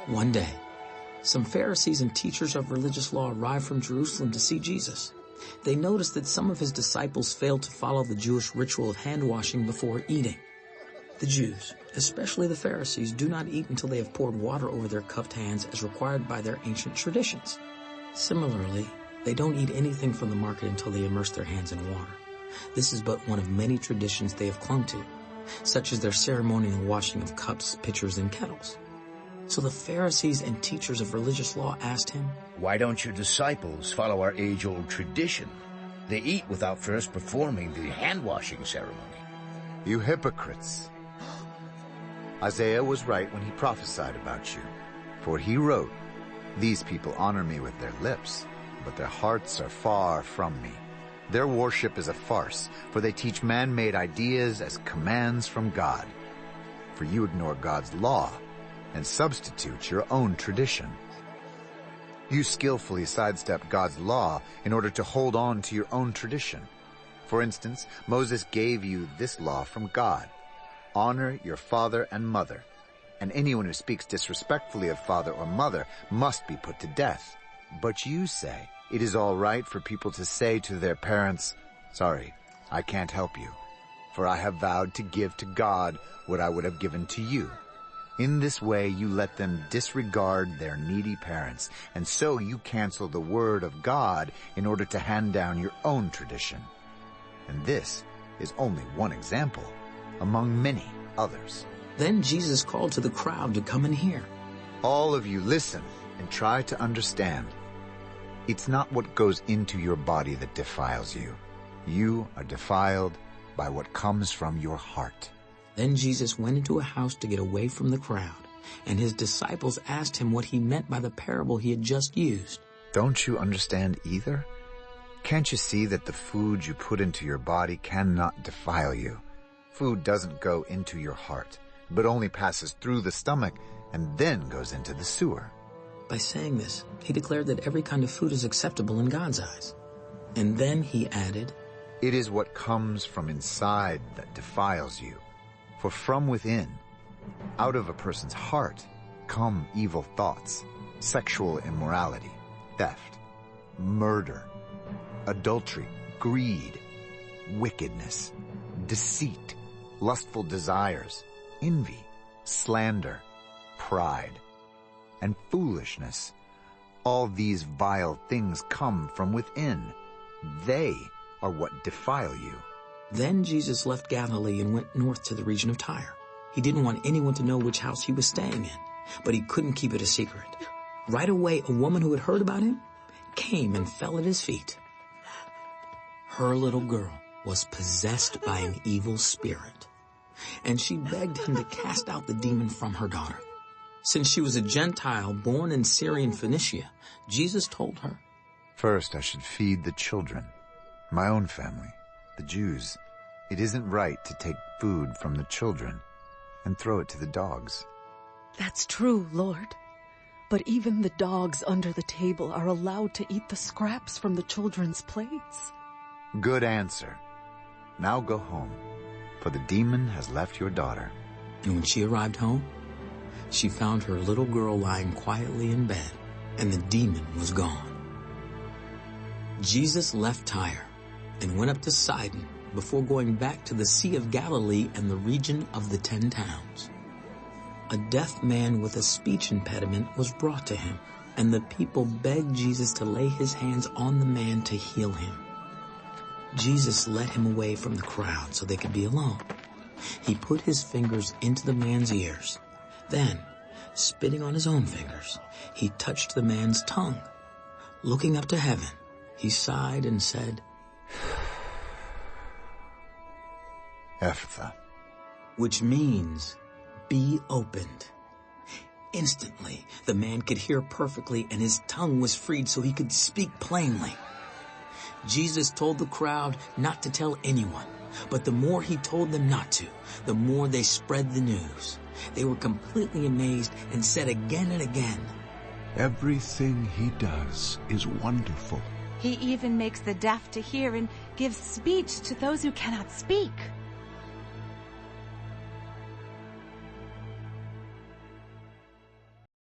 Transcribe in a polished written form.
One day, some Pharisees and teachers of religious law arrived from Jerusalem to see Jesus. They noticed that some of his disciples failed to follow the Jewish ritual of hand-washing before eating. The Jews, especially the Pharisees, do not eat until they have poured water over their cupped hands as required by their ancient traditions. Similarly, they don't eat anything from the market until they immerse their hands in water. This is but one of many traditions they have clung to, such as their ceremonial washing of cups, pitchers, and kettles. So the Pharisees and teachers of religious law asked him, "Why don't your disciples follow our age-old tradition? They eat without first performing the hand-washing ceremony." You hypocrites! Isaiah was right when he prophesied about you. For he wrote, "These people honor me with their lips, but their hearts are far from me. Their worship is a farce, for they teach man-made ideas as commands from God. For you ignore God's law and substitute your own tradition. You skillfully sidestep God's law in order to hold on to your own tradition. For instance, Moses gave you this law from God. Honor your father and mother, and anyone who speaks disrespectfully of father or mother must be put to death. But you say it is all right for people to say to their parents, 'Sorry, I can't help you, for I have vowed to give to God what I would have given to you.' In this way you let them disregard their needy parents, and so you cancel the word of God in order to hand down your own tradition. And this is only one example among many others." Then Jesus called to the crowd to come and hear. All of you listen and try to understand. It's not what goes into your body that defiles you. You are defiled by what comes from your heart. Then Jesus went into a house to get away from the crowd, and his disciples asked him what he meant by the parable he had just used. Don't you understand either? Can't you see that the food you put into your body cannot defile you? Food doesn't go into your heart, but only passes through the stomach and then goes into the sewer. By saying this, he declared that every kind of food is acceptable in God's eyes. And then he added, "It is what comes from inside that defiles you. For from within, out of a person's heart, come evil thoughts, sexual immorality, theft, murder, adultery, greed, wickedness, deceit, lustful desires, envy, slander, pride, and foolishness. All these vile things come from within. They are what defile you." Then Jesus left Galilee and went north to the region of Tyre. He didn't want anyone to know which house he was staying in, but he couldn't keep it a secret. Right away, a woman who had heard about him came and fell at his feet. Her little girl was possessed by an evil spirit, and she begged him to cast out the demon from her daughter. Since she was a Gentile born in Syrian Phoenicia, Jesus told her, "First I should feed the children, my own family, the Jews. It isn't right to take food from the children and throw it to the dogs." That's true, Lord. But even the dogs under the table are allowed to eat the scraps from the children's plates. Good answer. Now go home, for the demon has left your daughter. And when she arrived home, she found her little girl lying quietly in bed, and the demon was gone. Jesus left Tyre and went up to Sidon before going back to the Sea of Galilee and the region of the 10 towns. A deaf man with a speech impediment was brought to him, and the people begged Jesus to lay his hands on the man to heal him. Jesus led him away from the crowd so they could be alone. He put his fingers into the man's ears. Then, spitting on his own fingers, he touched the man's tongue. Looking up to heaven, he sighed and said, Ephphatha, which means, be opened. Instantly, the man could hear perfectly and his tongue was freed so he could speak plainly. Jesus told the crowd not to tell anyone, but the more he told them not to, the more they spread the news. They were completely amazed and said again and again, "Everything he does is wonderful." He even makes the deaf to hear and gives speech to those who cannot speak.